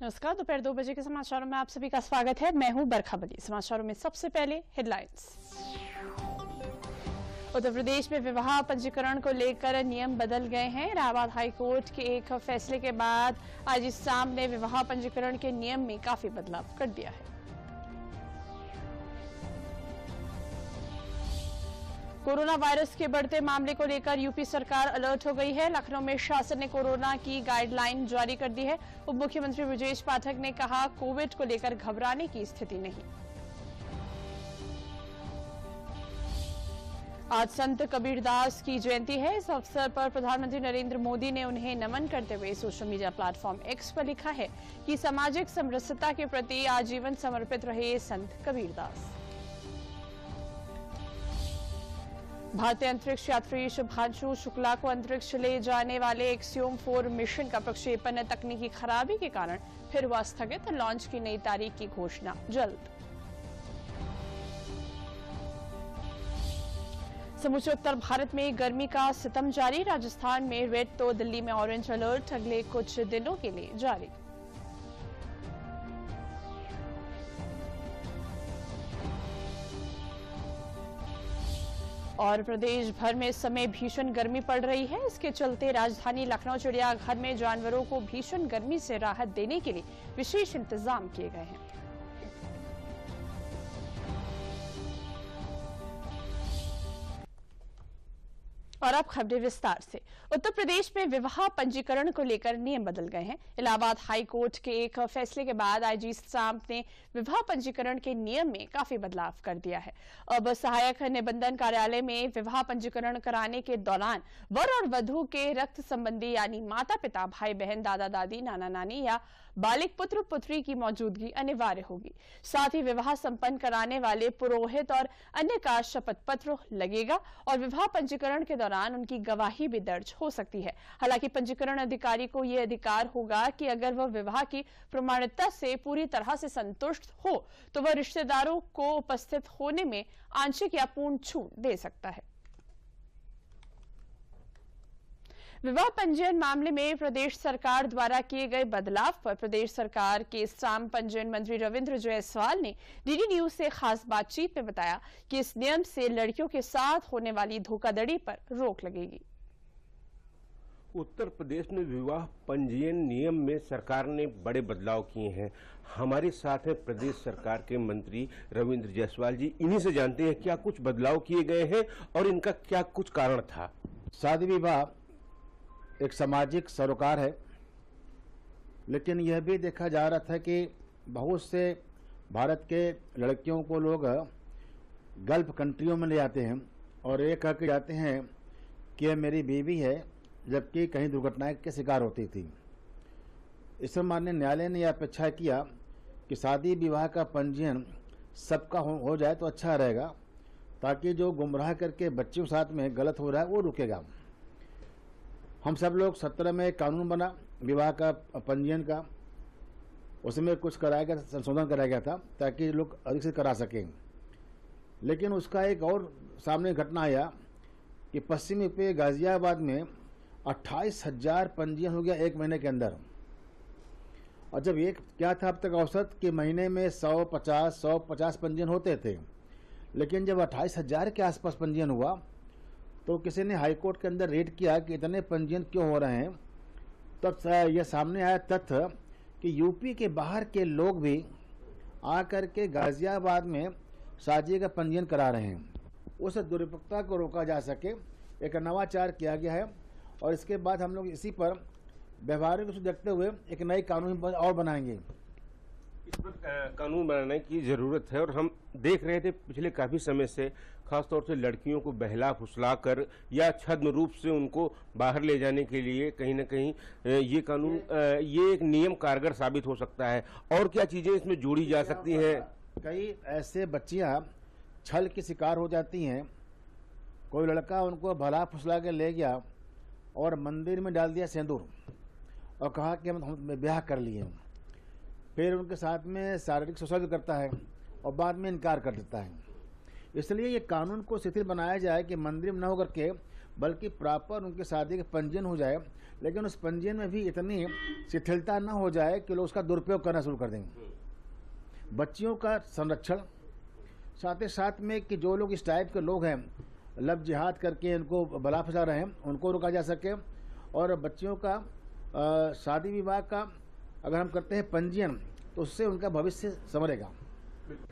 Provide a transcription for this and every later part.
नमस्कार। दोपहर 2 बजे के समाचारों में आप सभी का स्वागत है। मैं हूं बरखा बली। समाचारों में सबसे पहले हेडलाइंस। उत्तर प्रदेश में विवाह पंजीकरण को लेकर नियम बदल गए हैं। इलाहाबाद हाईकोर्ट के एक फैसले के बाद आज शाम ने विवाह पंजीकरण के नियम में काफी बदलाव कर दिया है। कोरोना वायरस के बढ़ते मामले को लेकर यूपी सरकार अलर्ट हो गई है। लखनऊ में शासन ने कोरोना की गाइडलाइन जारी कर दी है। उप मुख्यमंत्री ब्रजेश पाठक ने कहा, कोविड को लेकर घबराने की स्थिति नहीं। आज संत कबीरदास की जयंती है। इस अवसर पर प्रधानमंत्री नरेंद्र मोदी ने उन्हें नमन करते हुए सोशल मीडिया प्लेटफॉर्म एक्स पर लिखा है कि सामाजिक समरसता के प्रति आजीवन समर्पित रहे संत कबीरदास। भारतीय अंतरिक्ष यात्री शुभांशु शुक्ला को अंतरिक्ष ले जाने वाले एक्सियोम-4 मिशन का प्रक्षेपण तकनीकी खराबी के कारण फिर हुआ स्थगित। लॉन्च की नई तारीख की घोषणा जल्द। समूचे उत्तर भारत में गर्मी का सितम जारी। राजस्थान में रेड तो दिल्ली में ऑरेंज अलर्ट अगले कुछ दिनों के लिए जारी। और प्रदेश भर में इस समय भीषण गर्मी पड़ रही है। इसके चलते राजधानी लखनऊ चिड़ियाघर में जानवरों को भीषण गर्मी से राहत देने के लिए विशेष इंतजाम किए गए हैं। और अब खबरें विस्तार से। उत्तर प्रदेश में विवाह पंजीकरण को लेकर नियम बदल गए हैं। इलाहाबाद हाई कोर्ट के एक फैसले के बाद आईजी सांप ने विवाह पंजीकरण के नियम में काफी बदलाव कर दिया है। अब सहायक निबंधन कार्यालय में विवाह पंजीकरण कराने के दौरान वर और वधू के रक्त संबंधी यानी माता पिता, भाई बहन, दादा दादी, नाना नानी या बालिग पुत्र पुत्री की मौजूदगी अनिवार्य होगी। साथ ही विवाह संपन्न कराने वाले पुरोहित और अन्य का शपथ पत्र लगेगा और विवाह पंजीकरण के दौरान उनकी गवाही भी दर्ज हो सकती है। हालांकि पंजीकरण अधिकारी को यह अधिकार होगा कि अगर वह विवाह की प्रमाणिकता से पूरी तरह से संतुष्ट हो तो वह रिश्तेदारों को उपस्थित होने में आंशिक या पूर्ण छूट दे सकता है। विवाह पंजीयन मामले में प्रदेश सरकार द्वारा किए गए बदलाव पर प्रदेश सरकार के साम पंजीयन मंत्री रविंद्र जायसवाल ने डीडी न्यूज से खास बातचीत में बताया कि इस नियम से लड़कियों के साथ होने वाली धोखाधड़ी पर रोक लगेगी। उत्तर प्रदेश में विवाह पंजीयन नियम में सरकार ने बड़े बदलाव किए हैं। हमारे साथ हैं प्रदेश सरकार के मंत्री रविंद्र जायसवाल जी। इन्हीं से जानते हैं क्या कुछ बदलाव किए गए हैं और इनका क्या कुछ कारण था। शादी विवाह एक सामाजिक सरोकार है, लेकिन यह भी देखा जा रहा था कि बहुत से भारत के लड़कियों को लोग गल्फ कंट्रियों में ले जाते हैं और ये कह के जाते हैं कि यह मेरी बीवी है, जबकि कहीं दुर्घटनाएं के शिकार होती थी। इस माननीय न्यायालय ने यह अपेक्षा किया कि शादी विवाह का पंजीयन सबका हो जाए तो अच्छा रहेगा, ताकि जो गुमराह करके बच्चों के साथ में गलत हो रहा है वो रुकेगा। हम सब लोग 17 में कानून बना विवाह का पंजीयन का, उसमें कुछ कराया गया, संशोधन कराया गया था ताकि लोग अधिक से करा सकें। लेकिन उसका एक और सामने घटना आया कि पश्चिमी पे गाजियाबाद में 28,000 पंजीयन हो गया एक महीने के अंदर। और जब एक क्या था अब तक औसत कि महीने में 150 पंजीयन होते थे, लेकिन जब 28,000 के आसपास पंजीयन हुआ तो किसी ने हाईकोर्ट के अंदर रेड किया कि इतने पंजीयन क्यों हो रहे हैं। तब यह सामने आया तथ्य कि यूपी के बाहर के लोग भी आकर के गाजियाबाद में शादी का पंजीयन करा रहे हैं। उस दुर्व्यवस्था को रोका जा सके एक नवाचार किया गया है और इसके बाद हम लोग इसी पर व्यवहारिक रूप से देखते हुए एक नई कानून और बनाएंगे। इस पर कानून बनाने की जरूरत है और हम देख रहे थे पिछले काफी समय से खासतौर से लड़कियों को बहला फुसला कर या छद्म रूप से उनको बाहर ले जाने के लिए कहीं न कहीं ये कानून ये एक नियम कारगर साबित हो सकता है। और क्या चीजें इसमें जोड़ी जा सकती हैं? कई ऐसे बच्चियां छल की शिकार हो जाती हैं। कोई लड़का उनको भला फुसला के ले गया और मंदिर में डाल दिया सिंदूर और कहा कि हम ब्याह कर लिए। फिर उनके साथ में शारीरिक शोषण करता है और बाद में इनकार कर देता है। इसलिए ये कानून को शिथिल बनाया जाए कि मंदिर में न होकर के बल्कि प्रॉपर उनकी शादी का पंजीयन हो जाए, लेकिन उस पंजीयन में भी इतनी शिथिलता न हो जाए कि लोग उसका दुरुपयोग करना शुरू कर देंगे। बच्चियों का संरक्षण, साथ ही साथ में कि जो लोग इस टाइप के लोग हैं लव जिहाद करके इनको बला फंसा रहे हैं, उनको रोका जा सके। और बच्चियों का शादी विवाह का अगर हम करते हैं पंजीयन, तो उससे उनका भविष्य संवरेगा।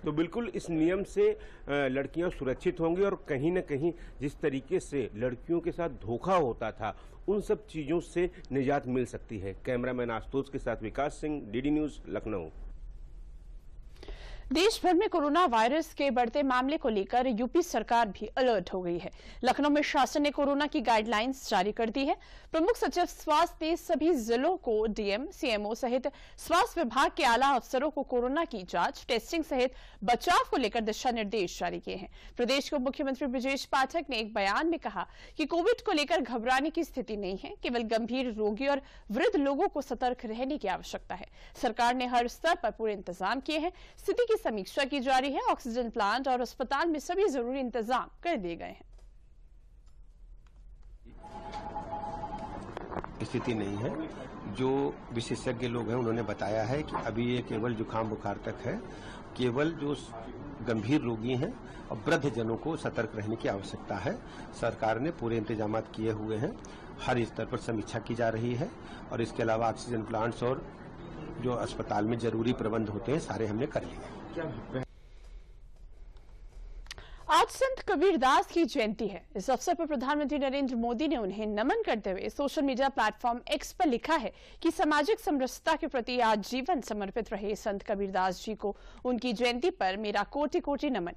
तो बिल्कुल इस नियम से लड़कियां सुरक्षित होंगी और कहीं न कहीं जिस तरीके से लड़कियों के साथ धोखा होता था, उन सब चीज़ों से निजात मिल सकती है। कैमरामैन आशुतोष के साथ विकास सिंह, डीडी न्यूज़, लखनऊ। देश भर में कोरोना वायरस के बढ़ते मामले को लेकर यूपी सरकार भी अलर्ट हो गई है। लखनऊ में शासन ने कोरोना की गाइडलाइंस जारी कर दी है। प्रमुख सचिव स्वास्थ्य ने सभी जिलों को डीएम, सीएमओ सहित स्वास्थ्य विभाग के आला अफसरों को कोरोना की जांच, टेस्टिंग सहित बचाव को लेकर दिशा निर्देश जारी किए हैं। प्रदेश के मुख्यमंत्री ब्रजेश पाठक ने एक बयान में कहा कि कोविड को लेकर घबराने की स्थिति नहीं है, केवल गंभीर रोगी और वृद्ध लोगों को सतर्क रहने की आवश्यकता है। सरकार ने हर स्तर पर पूरे इंतजाम किए हैं। स्थिति की समीक्षा की जा रही है। ऑक्सीजन प्लांट और अस्पताल में सभी जरूरी इंतजाम कर दिए गए हैं। स्थिति नहीं है। जो विशेषज्ञ लोग हैं उन्होंने बताया है कि अभी ये केवल जुकाम बुखार तक है। केवल जो गंभीर रोगी हैं और वृद्ध जनों को सतर्क रहने की आवश्यकता है। सरकार ने पूरे इंतजाम किए हुए हैं। हर स्तर पर समीक्षा की जा रही है और इसके अलावा ऑक्सीजन प्लांट्स और जो अस्पताल में जरूरी प्रबंध होते हैं सारे हमने कर लिए। आज संत कबीरदास की जयंती है। इस अवसर पर प्रधानमंत्री नरेंद्र मोदी ने उन्हें नमन करते हुए सोशल मीडिया प्लेटफॉर्म एक्स पर लिखा है कि सामाजिक समरसता के प्रति आज जीवन समर्पित रहे संत कबीरदास जी को उनकी जयंती पर मेरा कोटि कोटि नमन।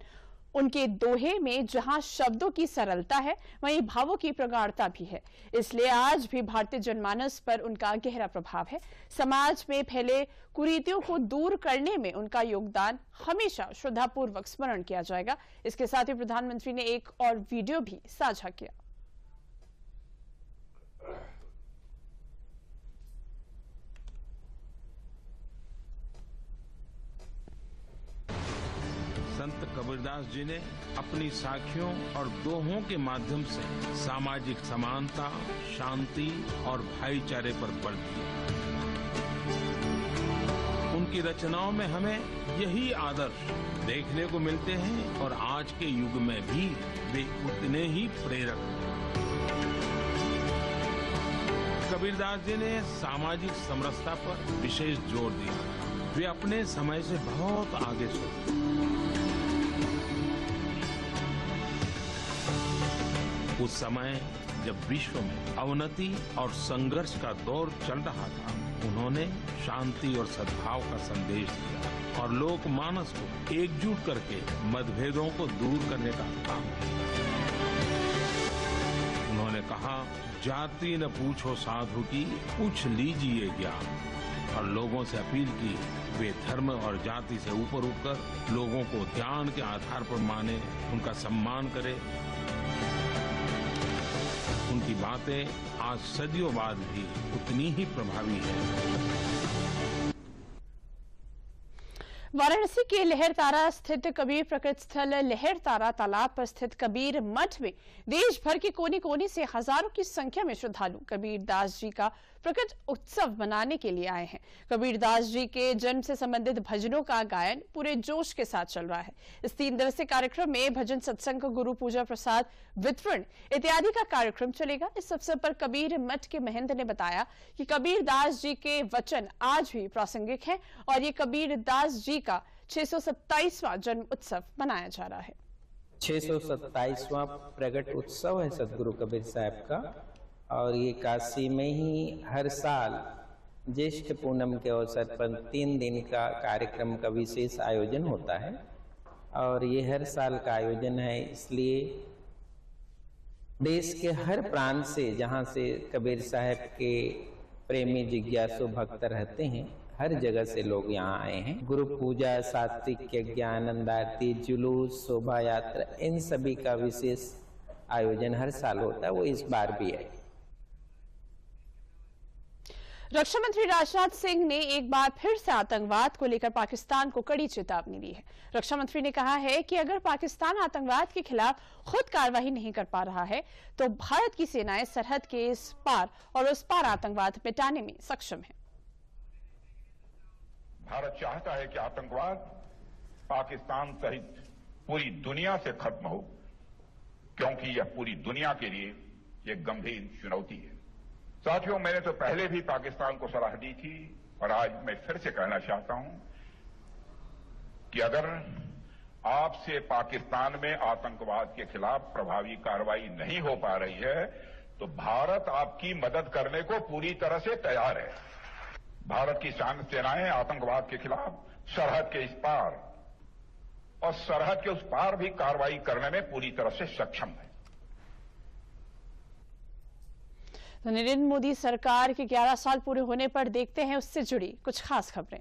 उनके दोहे में जहां शब्दों की सरलता है, वहीं भावों की प्रगाढ़ता भी है। इसलिए आज भी भारतीय जनमानस पर उनका गहरा प्रभाव है। समाज में फैले कुरीतियों को दूर करने में उनका योगदान हमेशा श्रद्धापूर्वक स्मरण किया जाएगा। इसके साथ ही प्रधानमंत्री ने एक और वीडियो भी साझा किया। संत कबीरदास जी ने अपनी साखियों और दोहों के माध्यम से सामाजिक समानता, शांति और भाईचारे पर बल दिया। उनकी रचनाओं में हमें यही आदर्श देखने को मिलते हैं और आज के युग में भी वे उतने ही प्रेरक हैं। कबीरदास जी ने सामाजिक समरसता पर विशेष जोर दिया। वे अपने समय से बहुत आगे सोचे। उस समय जब विश्व में अवनति और संघर्ष का दौर चल रहा था, उन्होंने शांति और सद्भाव का संदेश दिया और लोकमानस को एकजुट करके मतभेदों को दूर करने का काम किया। उन्होंने कहा, जाति न पूछो साधु की, पूछ लीजिए ज्ञान। और लोगों से अपील की वे धर्म और जाति से ऊपर उठकर लोगों को ज्ञान के आधार पर माने, उनका सम्मान करें। उनकी बातें आज सदियों बाद भी उतनी ही प्रभावी है। वाराणसी के लहरतारा स्थित कबीर प्रकट स्थल लहरतारा तालाब पर स्थित कबीर मठ में देश भर के कोने कोने से हजारों की संख्या में श्रद्धालु कबीर दास जी का प्रकट उत्सव मनाने के लिए आए हैं। कबीर दास जी के जन्म से संबंधित भजनों का गायन पूरे जोश के साथ चल रहा है। इस 3 दिवसीय कार्यक्रम में भजन सत्संग, गुरु पूजा प्रसाद वितरण इत्यादि का कार्यक्रम चलेगा। इस अवसर पर कबीर मठ के महंत ने बताया कि कबीर दास जी के वचन आज भी प्रासंगिक हैं और ये कबीर दास जी का 627वां जन्म उत्सव मनाया जा रहा है। 627वां प्रकट उत्सव है सदगुरु कबीर साहब का और ये काशी में ही हर साल ज्येष्ठ पूनम के अवसर पर 3 दिन का कार्यक्रम का विशेष आयोजन होता है और ये हर साल का आयोजन है। इसलिए देश के हर प्रांत से, जहाँ से कबीर साहब के प्रेमी जिज्ञासु भक्त रहते हैं, हर जगह से लोग यहाँ आए हैं। गुरु पूजा, सात्विक यज्ञ, आनंद आरती, जुलूस, शोभा यात्रा, इन सभी का विशेष आयोजन हर साल होता है, वो इस बार भी है। रक्षा मंत्री राजनाथ सिंह ने एक बार फिर से आतंकवाद को लेकर पाकिस्तान को कड़ी चेतावनी दी है। रक्षा मंत्री ने कहा है कि अगर पाकिस्तान आतंकवाद के खिलाफ खुद कार्रवाई नहीं कर पा रहा है तो भारत की सेनाएं सरहद के इस पार और उस पार आतंकवाद मिटाने में सक्षम है। भारत चाहता है कि आतंकवाद पाकिस्तान सहित पूरी दुनिया से खत्म हो, क्योंकि यह पूरी दुनिया के लिए एक गंभीर चुनौती है। साथियों, मैंने तो पहले भी पाकिस्तान को सलाह दी थी और आज मैं फिर से कहना चाहता हूं कि अगर आपसे पाकिस्तान में आतंकवाद के खिलाफ प्रभावी कार्रवाई नहीं हो पा रही है तो भारत आपकी मदद करने को पूरी तरह से तैयार है। भारत की सेनाएं आतंकवाद के खिलाफ सरहद के इस पार और सरहद के उस पार भी कार्रवाई करने में पूरी तरह से सक्षम है। तो नरेंद्र मोदी सरकार के 11 साल पूरे होने पर देखते हैं उससे जुड़ी कुछ खास खबरें।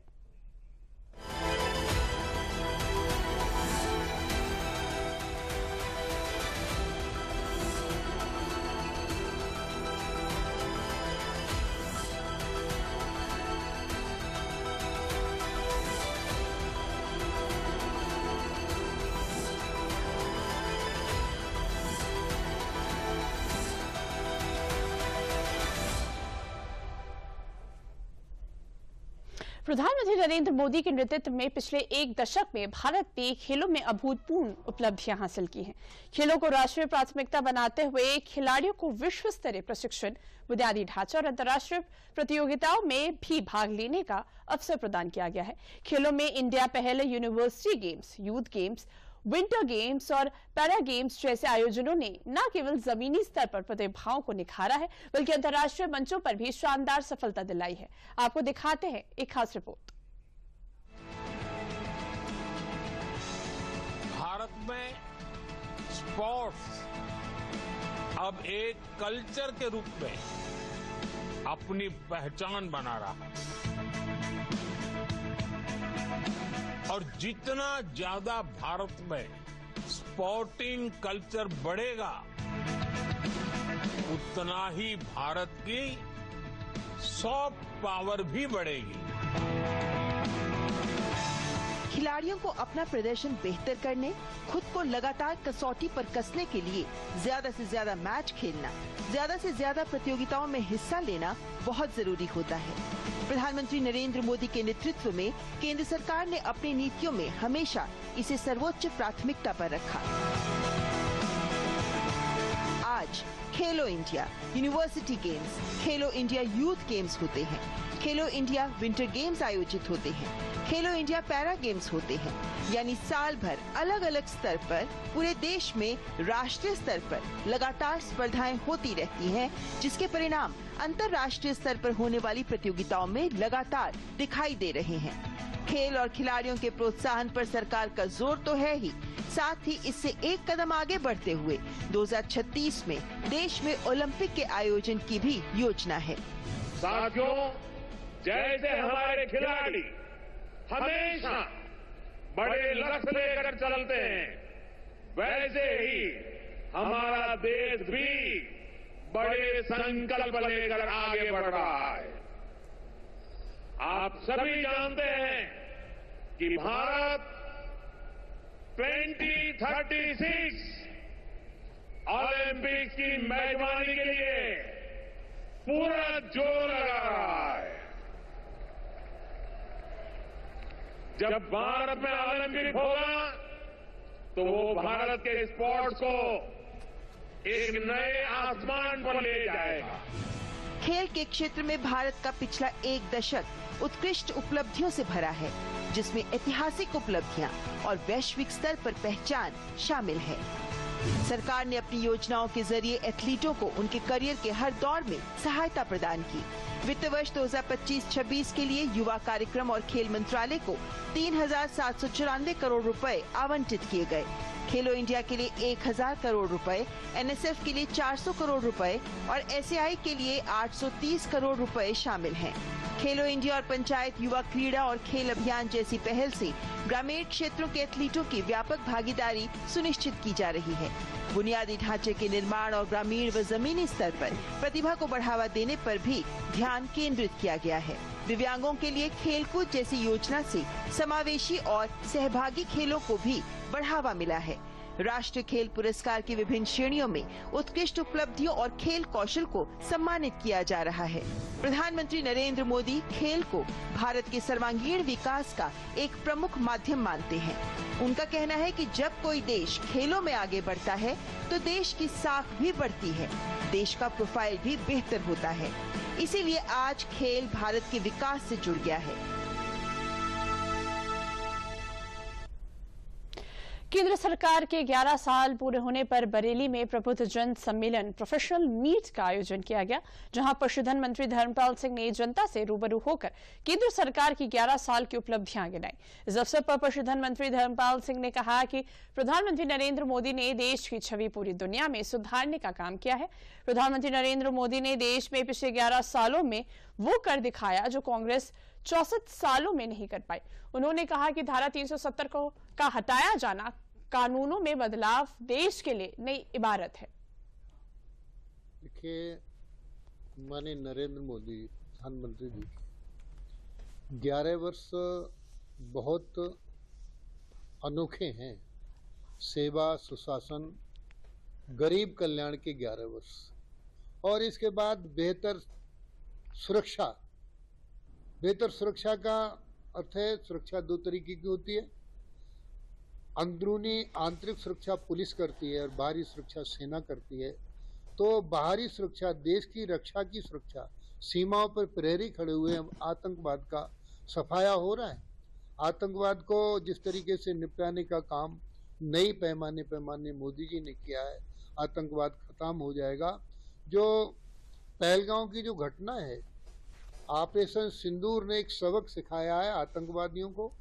प्रधानमंत्री नरेंद्र मोदी के नेतृत्व में पिछले एक दशक में भारत ने खेलों में अभूतपूर्व उपलब्धियां हासिल की हैं। खेलों को राष्ट्रीय प्राथमिकता बनाते हुए खिलाड़ियों को विश्व स्तरीय प्रशिक्षण, बुनियादी ढांचा और अंतर्राष्ट्रीय प्रतियोगिताओं में भी भाग लेने का अवसर प्रदान किया गया है। खेलों में इंडिया पहले university games, youth games, winter games और पैरा गेम्स जैसे आयोजनों ने न केवल जमीनी स्तर पर प्रतिभाओं को निखारा है बल्कि अंतर्राष्ट्रीय मंचों पर भी शानदार सफलता दिलाई है। आपको दिखाते हैं एक खास रिपोर्ट। भारत में स्पोर्ट्स अब एक कल्चर के रूप में अपनी पहचान बना रहा है और जितना ज्यादा भारत में स्पोर्टिंग कल्चर बढ़ेगा उतना ही भारत की सॉफ्ट पावर भी बढ़ेगी। खिलाड़ियों को अपना प्रदर्शन बेहतर करने, खुद को लगातार कसौटी पर कसने के लिए ज्यादा से ज्यादा मैच खेलना, ज्यादा से ज्यादा प्रतियोगिताओं में हिस्सा लेना बहुत जरूरी होता है। प्रधानमंत्री नरेंद्र मोदी के नेतृत्व में केंद्र सरकार ने अपनी नीतियों में हमेशा इसे सर्वोच्च प्राथमिकता पर रखा। आज खेलो इंडिया यूनिवर्सिटी गेम्स, खेलो इंडिया यूथ गेम्स होते हैं, खेलो इंडिया विंटर गेम्स आयोजित होते हैं, खेलो इंडिया पैरा गेम्स होते हैं, यानी साल भर अलग अलग स्तर पर पूरे देश में राष्ट्रीय स्तर पर लगातार स्पर्धाएं होती रहती हैं, जिसके परिणाम अंतर्राष्ट्रीय स्तर पर होने वाली प्रतियोगिताओं में लगातार दिखाई दे रहे हैं। खेल और खिलाड़ियों के प्रोत्साहन पर सरकार का जोर तो है ही, साथ ही इससे एक कदम आगे बढ़ते हुए 2036 में देश में ओलंपिक के आयोजन की भी योजना है। साथियों, जैसे हमारे खिलाड़ी हमेशा बड़े लक्ष्य लेकर चलते हैं, वैसे ही हमारा देश भी बड़े संकल्प लेकर आगे बढ़ रहा है। आप सभी जानते हैं कि भारत 2036 ओलंपिक्स की मेजबानी के लिए पूरा जोर लगा रहा है। जब भारत में ओलंपिक होगा तो वो भारत के स्पोर्ट्स को एक नए आसमान पर ले जाएगा। खेल के क्षेत्र में भारत का पिछला एक दशक उत्कृष्ट उपलब्धियों से भरा है, जिसमें ऐतिहासिक उपलब्धियां और वैश्विक स्तर पर पहचान शामिल है। सरकार ने अपनी योजनाओं के जरिए एथलीटों को उनके करियर के हर दौर में सहायता प्रदान की। वित्त वर्ष 2025-26 के लिए युवा कार्यक्रम और खेल मंत्रालय को 3,794 करोड़ रुपए आवंटित किए गए। खेलो इंडिया के लिए 1,000 करोड़ रुपए, एनएसएफ के लिए 400 करोड़ रुपए और एसएआई के लिए 830 करोड़ रुपए शामिल हैं। खेलो इंडिया और पंचायत युवा क्रीड़ा और खेल अभियान जैसी पहल से ग्रामीण क्षेत्रों के एथलीटों की व्यापक भागीदारी सुनिश्चित की जा रही है। बुनियादी ढांचे के निर्माण और ग्रामीण व जमीनी स्तर पर प्रतिभा को बढ़ावा देने पर भी ध्यान केंद्रित किया गया है। दिव्यांगों के लिए खेलकूद जैसी योजना से समावेशी और सहभागी खेलों को भी बढ़ावा मिला है। राष्ट्रीय खेल पुरस्कार की विभिन्न श्रेणियों में उत्कृष्ट उपलब्धियों और खेल कौशल को सम्मानित किया जा रहा है। प्रधानमंत्री नरेंद्र मोदी खेल को भारत के सर्वांगीण विकास का एक प्रमुख माध्यम मानते हैं। उनका कहना है कि जब कोई देश खेलों में आगे बढ़ता है तो देश की साख भी बढ़ती है, देश का प्रोफाइल भी बेहतर होता है। इसीलिए आज खेल भारत के विकास से जुड़ गया है। केंद्र सरकार के 11 साल पूरे होने पर बरेली में प्रबुद्ध जन सम्मेलन प्रोफेशनल मीट का आयोजन किया गया, जहां पशुधन मंत्री धर्मपाल सिंह ने जनता से रूबरू होकर केंद्र सरकार की 11 साल की उपलब्धियां गिनाई। इस अवसर पर पशुधन मंत्री धर्मपाल सिंह ने कहा कि प्रधानमंत्री नरेंद्र मोदी ने देश की छवि पूरी दुनिया में सुधारने का काम किया है। प्रधानमंत्री नरेंद्र मोदी ने देश में पिछले 11 सालों में वो कर दिखाया जो कांग्रेस 64 सालों में नहीं कर पाई। उन्होंने कहा कि धारा 370 का हटाया जाना कानूनों में बदलाव देश के लिए नई इबारत है। देखिए, माननीय नरेंद्र मोदी प्रधानमंत्री जी 11 वर्ष बहुत अनोखे हैं। सेवा, सुशासन, गरीब कल्याण के 11 वर्ष और इसके बाद बेहतर सुरक्षा। बेहतर सुरक्षा का अर्थ है सुरक्षा दो तरीके की होती है। अंदरूनी आंतरिक सुरक्षा पुलिस करती है और बाहरी सुरक्षा सेना करती है। तो बाहरी सुरक्षा, देश की रक्षा की सुरक्षा, सीमाओं पर प्रहरी खड़े हुए आतंकवाद का सफाया हो रहा है। आतंकवाद को जिस तरीके से निपटाने का काम नई पैमाने मोदी जी ने किया है, आतंकवाद खत्म हो जाएगा। जो पहलगांव की जो घटना है, ऑपरेशन सिंदूर ने एक सबक सिखाया है आतंकवादियों को।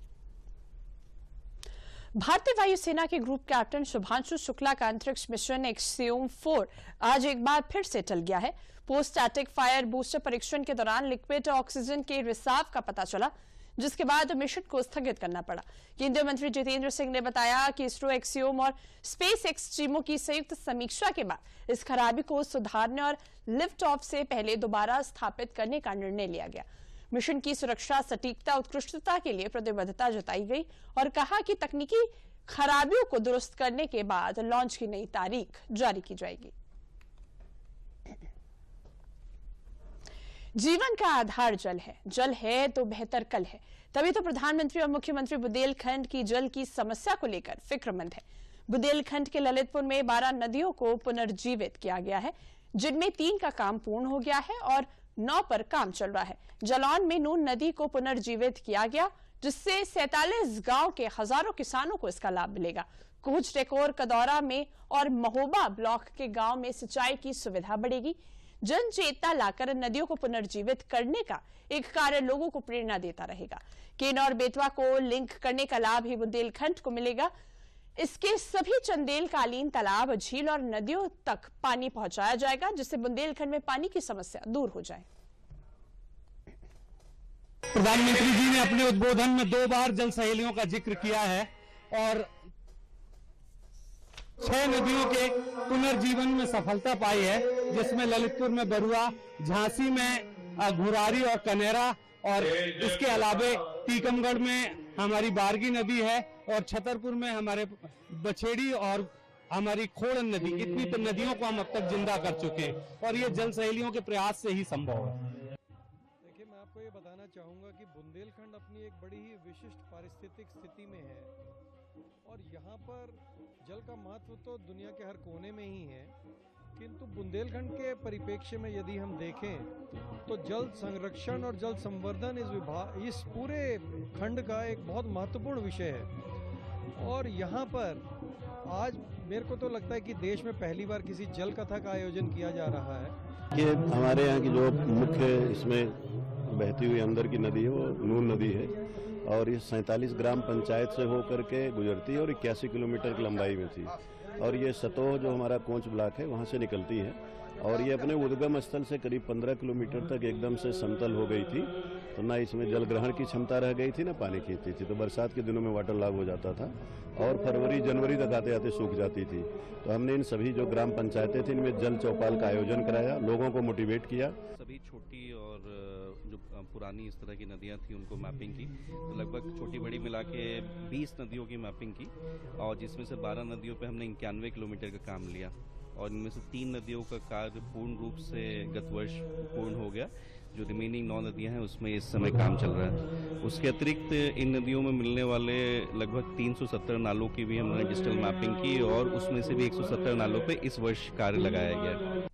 भारतीय वायुसेना के ग्रुप कैप्टन शुभांशु शुक्ला का अंतरिक्ष मिशन एक्सियोम 4 आज एक बार फिर से टल गया है। पोस्ट स्टैटिक फायर बूस्टर परीक्षण के दौरान लिक्विड ऑक्सीजन के रिसाव का पता चला, जिसके बाद मिशन को स्थगित करना पड़ा। केंद्रीय मंत्री जितेंद्र सिंह ने बताया कि इसरो, एक्सियोम और स्पेस एक्स टीमों की संयुक्त समीक्षा के बाद इस खराबी को सुधारने और लिफ्ट ऑफ से पहले दोबारा स्थापित करने का निर्णय लिया गया। मिशन की सुरक्षा, सटीकता, उत्कृष्टता के लिए प्रतिबद्धता जताई गई और कहा कि तकनीकी खराबियों को दुरुस्त करने के बाद लॉन्च की नई तारीख जारी की जाएगी। जीवन का आधार जल है, जल है तो बेहतर कल है। तभी तो प्रधानमंत्री और मुख्यमंत्री बुंदेलखंड की जल की समस्या को लेकर फिक्रमंद है। बुंदेलखंड के ललितपुर में 12 नदियों को पुनर्जीवित किया गया है, जिनमें 3 का काम पूर्ण हो गया है और 9 पर काम चल रहा है। जालौन में नून नदी को पुनर्जीवित किया गया, जिससे 47 गांव के हजारों किसानों को इसका लाभ मिलेगा। कूच, टेकोर, कदौरा में और महोबा ब्लॉक के गांव में सिंचाई की सुविधा बढ़ेगी। जन चेतना लाकर नदियों को पुनर्जीवित करने का एक कार्य लोगों को प्रेरणा देता रहेगा। केन और बेतवा को लिंक करने का लाभ ही बुंदेलखंड को मिलेगा। इसके सभी चंदेल कालीन तालाब, झील और नदियों तक पानी पहुंचाया जाएगा, जिससे बुंदेलखंड में पानी की समस्या दूर हो जाए। प्रधानमंत्री जी ने अपने उद्बोधन में 2 बार जल सहेलियों का जिक्र किया है और 6 नदियों के पुनर्जीवन में सफलता पाई है, जिसमें ललितपुर में बरुआ, झांसी में घुरारी और कनेरा और इसके अलावे टीकमगढ़ में हमारी बारगी नदी है और छतरपुर में हमारे बछेड़ी और हमारी खोड़न नदी। इतनी तो नदियों को हम अब तक जिंदा कर चुके हैं और ये जल सहेलियों के प्रयास से ही संभव है। देखिए, मैं आपको ये बताना चाहूँगा कि बुंदेलखंड अपनी एक बड़ी ही विशिष्ट पारिस्थितिक स्थिति में है और यहाँ पर जल का महत्व तो दुनिया के हर कोने में ही है, किंतु बुंदेलखंड के परिप्रेक्ष्य में यदि हम देखें तो जल संरक्षण और जल संवर्धन इस पूरे खंड का एक बहुत महत्वपूर्ण विषय है। और यहाँ पर आज मेरे को तो लगता है कि देश में पहली बार किसी जल कथा का आयोजन किया जा रहा है। ये हमारे यहाँ की जो मुख्य इसमें बहती हुई अंदर की नदी है वो नून नदी है और ये 47 ग्राम पंचायत से होकर के गुजरती है और 81 किलोमीटर की लंबाई में थी और ये सतोह जो हमारा कोंच ब्लॉक है वहाँ से निकलती है और ये अपने उद्गम स्थल से करीब 15 किलोमीटर तक एकदम से समतल हो गई थी, तो ना इसमें जल ग्रहण की क्षमता रह गई थी, ना पानी खींचती थी। तो बरसात के दिनों में वाटर लॉग हो जाता था और फरवरी जनवरी तक आते आते सूख जाती थी। तो हमने इन सभी जो ग्राम पंचायतें थी इनमें जल चौपाल का आयोजन कराया, लोगों को मोटिवेट किया। सभी छोटी और जो पुरानी इस तरह की नदियां थी उनको मैपिंग की, तो लगभग छोटी बड़ी मिला के 20 नदियों की मैपिंग की, और जिसमें से 12 नदियों पे हमने 91 किलोमीटर का काम लिया, और इनमें से 3 नदियों का कार्य पूर्ण रूप से गत वर्ष पूर्ण हो गया। जो रिमेनिंग 9 नदियां हैं उसमें इस समय काम चल रहा है। उसके अतिरिक्त इन नदियों में मिलने वाले लगभग 370 नालों की भी हमने डिजिटल मैपिंग की, और उसमें से भी 170 नालों पे इस वर्ष कार्य लगाया गया।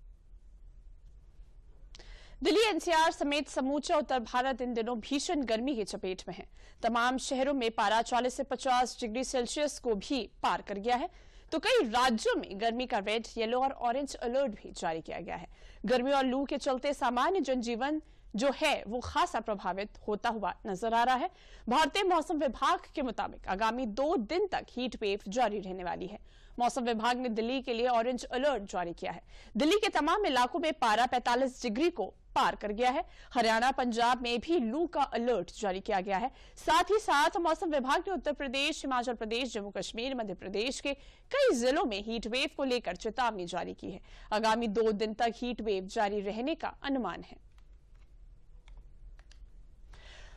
दिल्ली एनसीआर समेत समूचा उत्तर भारत इन दिनों भीषण गर्मी की चपेट में है। तमाम शहरों में पारा 40 से 50 डिग्री सेल्सियस को भी पार कर गया है, तो कई राज्यों में गर्मी का रेड, येलो और ऑरेंज अलर्ट भी जारी किया गया है। गर्मी और लू के चलते सामान्य जनजीवन जो है वो खासा प्रभावित होता हुआ नजर आ रहा है। भारतीय मौसम विभाग के मुताबिक आगामी 2 दिन तक हीट वेव जारी रहने वाली है। मौसम विभाग ने दिल्ली के लिए ऑरेंज अलर्ट जारी किया है। दिल्ली के तमाम इलाकों में पारा 45 डिग्री को पार कर गया है। हरियाणा, पंजाब में भी लू का अलर्ट जारी किया गया है। साथ ही साथ मौसम विभाग ने उत्तर प्रदेश, हिमाचल प्रदेश, जम्मू कश्मीर, मध्य प्रदेश के कई जिलों में हीट वेव को लेकर चेतावनी जारी की है। आगामी 2 दिन तक हीट वेव जारी रहने का अनुमान है।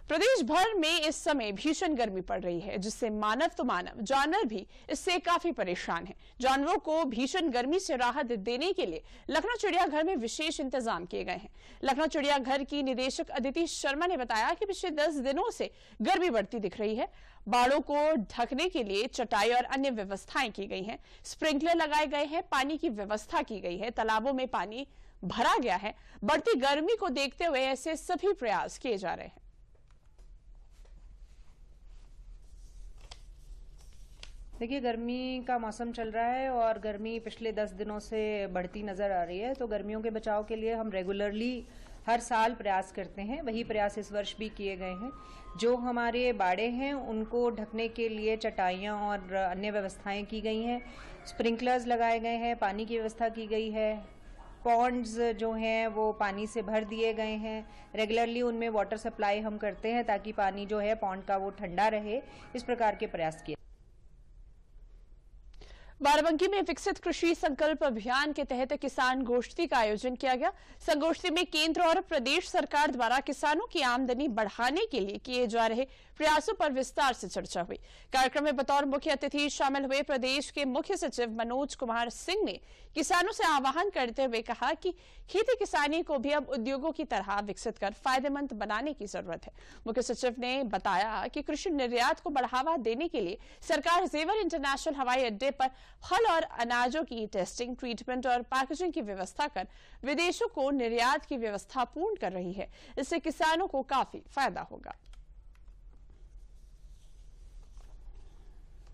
प्रदेश भर में इस समय भीषण गर्मी पड़ रही है, जिससे मानव तो मानव, जानवर भी इससे काफी परेशान हैं। जानवरों को भीषण गर्मी से राहत देने के लिए लखनऊ चिड़ियाघर में विशेष इंतजाम किए गए हैं। लखनऊ चिड़ियाघर की निदेशक अदिति शर्मा ने बताया कि पिछले 10 दिनों से गर्मी बढ़ती दिख रही है। बाड़ों को ढकने के लिए चटाई और अन्य व्यवस्थाएं की गई हैं। स्प्रिंकलर लगाए गए हैं, पानी की व्यवस्था की गई है, तालाबों में पानी भरा गया है। बढ़ती गर्मी को देखते हुए ऐसे सभी प्रयास किए जा रहे हैं। देखिए, गर्मी का मौसम चल रहा है और गर्मी पिछले 10 दिनों से बढ़ती नज़र आ रही है। तो गर्मियों के बचाव के लिए हम रेगुलरली हर साल प्रयास करते हैं, वही प्रयास इस वर्ष भी किए गए हैं। जो हमारे बाड़े हैं उनको ढकने के लिए चटाइयाँ और अन्य व्यवस्थाएं की गई हैं। स्प्रिंकलर्स लगाए गए हैं, पानी की व्यवस्था की गई है। पॉन्ड्स जो हैं वो पानी से भर दिए गए हैं। रेगुलरली उनमें वाटर सप्लाई हम करते हैं ताकि पानी जो है पॉन्ड का वो ठंडा रहे। इस प्रकार के प्रयास किए। बाराबंकी में विकसित कृषि संकल्प अभियान के तहत किसान गोष्ठी का आयोजन किया गया। संगोष्ठी में केंद्र और प्रदेश सरकार द्वारा किसानों की आमदनी बढ़ाने के लिए किए जा रहे प्रयासों पर विस्तार से चर्चा हुई। कार्यक्रम में बतौर मुख्य अतिथि शामिल हुए प्रदेश के मुख्य सचिव मनोज कुमार सिंह ने किसानों से आह्वान करते हुए कहा कि खेती किसानी को भी अब उद्योगों की तरह विकसित कर फायदेमंद बनाने की जरूरत है। मुख्य सचिव ने बताया कि कृषि निर्यात को बढ़ावा देने के लिए सरकार जेवर इंटरनेशनल हवाई अड्डे पर फल और अनाजों की टेस्टिंग, ट्रीटमेंट और पैकेजिंग की व्यवस्था कर विदेशों को निर्यात की व्यवस्था पूर्ण कर रही है। इससे किसानों को काफी फायदा होगा।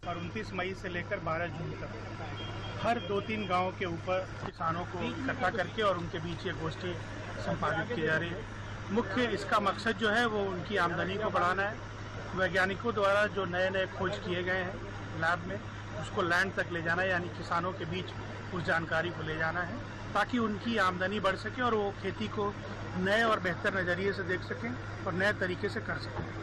और 29 मई से लेकर 12 जून तक हर 2-3 गांवों के ऊपर किसानों को इकट्ठा करके और उनके बीच ये गोष्ठी संपादित की जा रही है। मुख्य इसका मकसद जो है वो उनकी आमदनी को बढ़ाना है। वैज्ञानिकों द्वारा जो नए नए खोज किए गए हैं लैब में, उसको लैंड तक ले जाना है, यानी किसानों के बीच उस जानकारी को ले जाना है ताकि उनकी आमदनी बढ़ सके और वो खेती को नए और बेहतर नज़रिए से देख सकें और नए तरीके से कर सकें।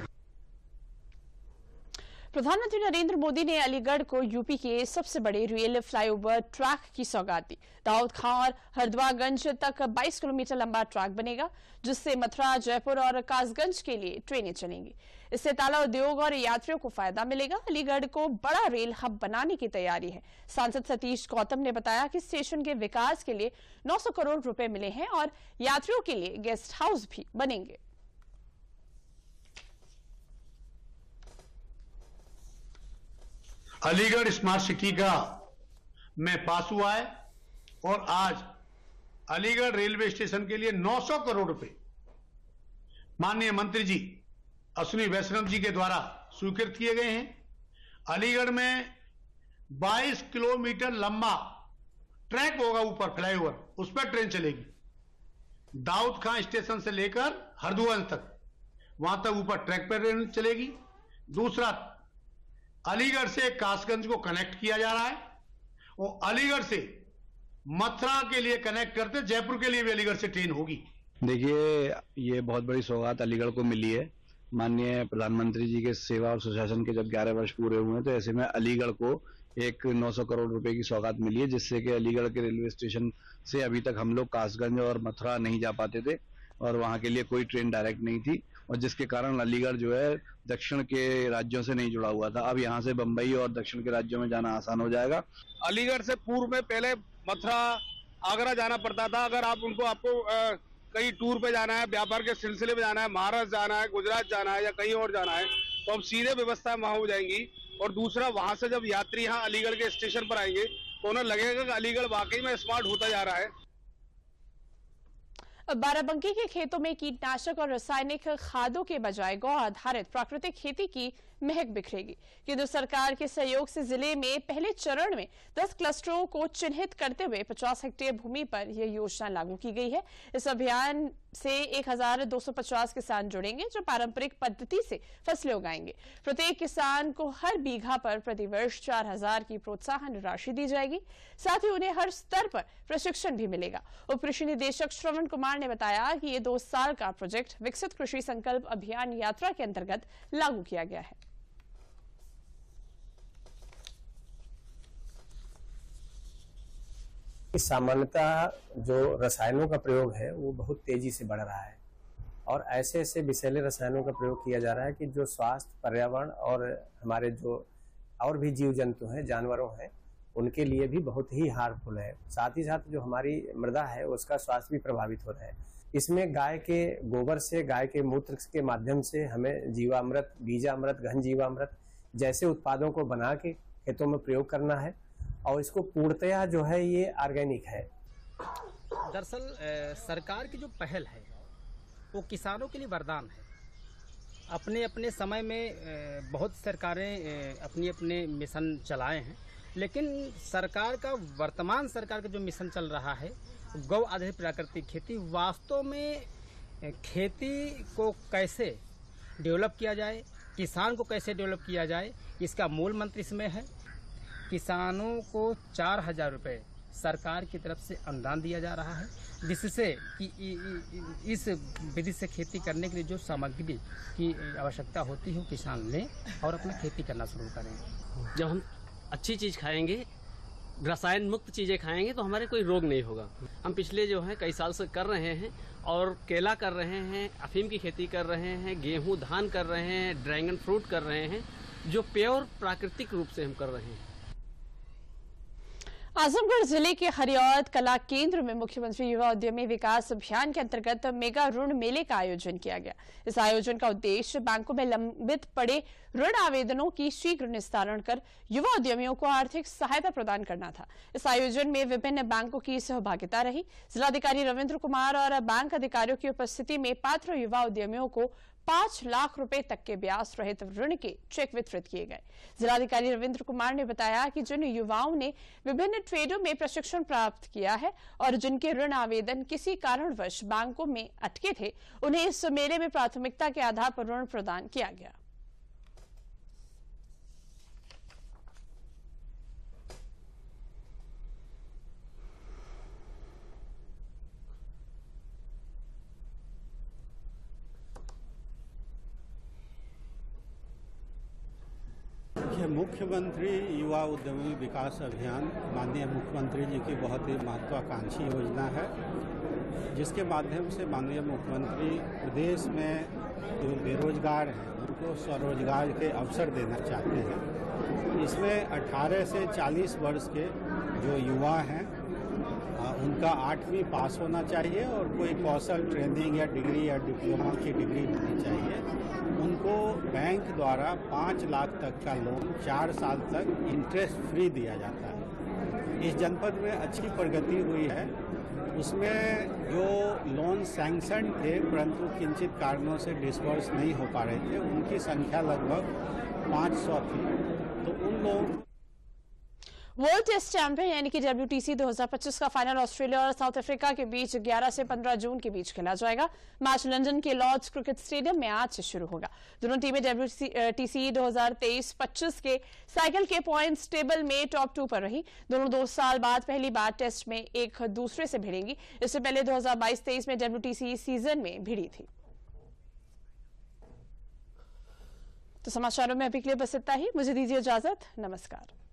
प्रधानमंत्री नरेंद्र मोदी ने अलीगढ़ को यूपी के सबसे बड़े रेल फ्लाईओवर ट्रैक की सौगात दी। दाऊद खां और हरद्वागंज तक 22 किलोमीटर लंबा ट्रैक बनेगा, जिससे मथुरा, जयपुर और कासगंज के लिए ट्रेनें चलेंगी। इससे ताला उद्योग और यात्रियों को फायदा मिलेगा। अलीगढ़ को बड़ा रेल हब बनाने की तैयारी है। सांसद सतीश गौतम ने बताया कि स्टेशन के विकास के लिए 900 करोड़ रुपए मिले हैं और यात्रियों के लिए गेस्ट हाउस भी बनेंगे। अलीगढ़ स्मार्ट सिटी का में पास हुआ है और आज अलीगढ़ रेलवे स्टेशन के लिए 900 करोड़ रुपए माननीय मंत्री जी अश्विनी वैष्णव जी के द्वारा स्वीकृत किए गए हैं। अलीगढ़ में 22 किलोमीटर लंबा ट्रैक होगा, ऊपर फ्लाईओवर, उस पर ट्रेन चलेगी। दाऊद खां स्टेशन से लेकर हरद्वागंज तक, वहां तक ऊपर ट्रैक पर ट्रेन चलेगी। दूसरा, अलीगढ़ से कासगंज को कनेक्ट किया जा रहा है और अलीगढ़ से मथुरा के लिए कनेक्ट करते, जयपुर के लिए भी अलीगढ़ से ट्रेन होगी। देखिए, ये बहुत बड़ी सौगात अलीगढ़ को मिली है। माननीय प्रधानमंत्री जी के सेवा और सुशासन के जब 11 वर्ष पूरे हुए हैं, तो ऐसे में अलीगढ़ को एक 900 करोड़ रुपए की सौगात मिली है, जिससे कि अलीगढ़ के रेलवे स्टेशन से अभी तक हम लोग कासगंज और मथुरा नहीं जा पाते थे और वहां के लिए कोई ट्रेन डायरेक्ट नहीं थी, और जिसके कारण अलीगढ़ जो है दक्षिण के राज्यों से नहीं जुड़ा हुआ था। अब यहाँ से बम्बई और दक्षिण के राज्यों में जाना आसान हो जाएगा। अलीगढ़ से पूर्व में पहले मथुरा, आगरा जाना पड़ता था। अगर आपको कहीं टूर पे जाना है, व्यापार के सिलसिले में जाना है, महाराष्ट्र जाना है, गुजरात जाना है या कहीं और जाना है, तो अब सीधे व्यवस्था वहां हो जाएंगी। और दूसरा, वहां से जब यात्री यहाँ अलीगढ़ के स्टेशन पर आएंगे तो उन्हें लगेगा कि अलीगढ़ वाकई में स्मार्ट होता जा रहा है। बाराबंकी के खेतों में कीटनाशक और रासायनिक खादों के बजाय गौ आधारित प्राकृतिक खेती की महक बिखरेगी। केंद्र सरकार के सहयोग से जिले में पहले चरण में 10 क्लस्टरों को चिन्हित करते हुए 50 हेक्टेयर भूमि पर यह योजना लागू की गई है। इस अभियान से 1250 किसान जुड़ेंगे जो पारंपरिक पद्धति से फसलें उगाएंगे। प्रत्येक किसान को हर बीघा पर प्रतिवर्ष 4000 की प्रोत्साहन राशि दी जाएगी। साथ ही उन्हें हर स्तर पर प्रशिक्षण भी मिलेगा। उप कृषि निदेशक श्रवण कुमार ने बताया कि ये 2 साल का प्रोजेक्ट विकसित कृषि संकल्प अभियान यात्रा के अंतर्गत लागू किया गया है। सामान्यतः जो रसायनों का प्रयोग है वो बहुत तेजी से बढ़ रहा है और ऐसे ऐसे विषैले रसायनों का प्रयोग किया जा रहा है कि जो स्वास्थ्य, पर्यावरण और हमारे जो और भी जीव जंतु हैं, जानवरों हैं, उनके लिए भी बहुत ही हार्मफुल है। साथ ही साथ जो हमारी मृदा है उसका स्वास्थ्य भी प्रभावित हो रहा है। इसमें गाय के गोबर से, गाय के मूत्र के माध्यम से हमें जीवामृत, बीजामृत, घन जीवामृत जैसे उत्पादों को बना के खेतों में प्रयोग करना है और इसको पूर्णतया जो है ये ऑर्गेनिक है। दरअसल सरकार की जो पहल है वो किसानों के लिए वरदान है। अपने अपने समय में बहुत सरकारें अपने अपने मिशन चलाए हैं, लेकिन सरकार का, वर्तमान सरकार का जो मिशन चल रहा है गौ आधारित प्राकृतिक खेती, वास्तव में खेती को कैसे डेवलप किया जाए, किसान को कैसे डेवलप किया जाए, इसका मूल मंत्र इसमें है। किसानों को 4000 रुपये सरकार की तरफ से अनुदान दिया जा रहा है, जिससे कि इस विधि से खेती करने के लिए जो सामग्री की आवश्यकता होती है किसान लें और अपना खेती करना शुरू करें। जब हम अच्छी चीज़ खाएंगे, रसायन मुक्त चीज़ें खाएंगे तो हमारे कोई रोग नहीं होगा। हम पिछले जो है कई साल से कर रहे हैं और केला कर रहे हैं, अफीम की खेती कर रहे हैं, गेहूं, धान कर रहे हैं, ड्रैगन फ्रूट कर रहे हैं, जो प्योर प्राकृतिक रूप से हम कर रहे हैं। आजमगढ़ जिले के हरिऔध कला केंद्र में मुख्यमंत्री युवा उद्यमी विकास अभियान के अंतर्गत मेगा ऋण मेले का आयोजन किया गया। इस आयोजन का उद्देश्य बैंकों में लंबित पड़े ऋण आवेदनों की शीघ्र निस्तारण कर युवा उद्यमियों को आर्थिक सहायता प्रदान करना था। इस आयोजन में विभिन्न बैंकों की सहभागिता रही। जिलाधिकारी रविंद्र कुमार और बैंक अधिकारियों की उपस्थिति में पात्र युवा उद्यमियों को 5 लाख रुपए तक के ब्याज रहित ऋण के चेक वितरित किए गए। जिलाधिकारी रविंद्र कुमार ने बताया कि जिन युवाओं ने विभिन्न ट्रेडों में प्रशिक्षण प्राप्त किया है और जिनके ऋण आवेदन किसी कारणवश बैंकों में अटके थे, उन्हें इस मेले में प्राथमिकता के आधार पर ऋण प्रदान किया गया। मुख्यमंत्री युवा उद्यमी विकास अभियान माननीय मुख्यमंत्री जी की बहुत ही महत्वाकांक्षी योजना है, जिसके माध्यम से माननीय मुख्यमंत्री प्रदेश में जो बेरोजगार हैं उनको स्वरोजगार के अवसर देना चाहते हैं। इसमें 18 से 40 वर्ष के जो युवा हैं उनका 8वीं पास होना चाहिए और कोई कौशल ट्रेनिंग या डिग्री या डिप्लोमा की डिग्री होनी चाहिए। उनको बैंक द्वारा 5 लाख तक का लोन 4 साल तक इंटरेस्ट फ्री दिया जाता है। इस जनपद में अच्छी प्रगति हुई है। उसमें जो लोन सैंक्शन थे परंतु किंचित कारणों से डिस्बर्स नहीं हो पा रहे थे, उनकी संख्या लगभग 500 थी। तो उन लोगों वर्ल्ड टेस्ट चैंपियन यानी कि WTC 2025 का फाइनल ऑस्ट्रेलिया और साउथ अफ्रीका के बीच 11 से 15 जून के बीच खेला जाएगा। मैच लंदन के लॉर्ड्स क्रिकेट स्टेडियम में आज से शुरू होगा। दोनों टीमें WTC 2023-25 के साइकिल के पॉइंट्स टेबल में टॉप 2 पर रही। दोनों 2 साल बाद पहली बार टेस्ट में एक दूसरे से भिड़ेंगी। इससे पहले 2022-23 में WTC सीजन में भिड़ी थी। तो समाचारों में अभी के लिए बस इतना ही। मुझे दीजिए इजाजत। नमस्कार।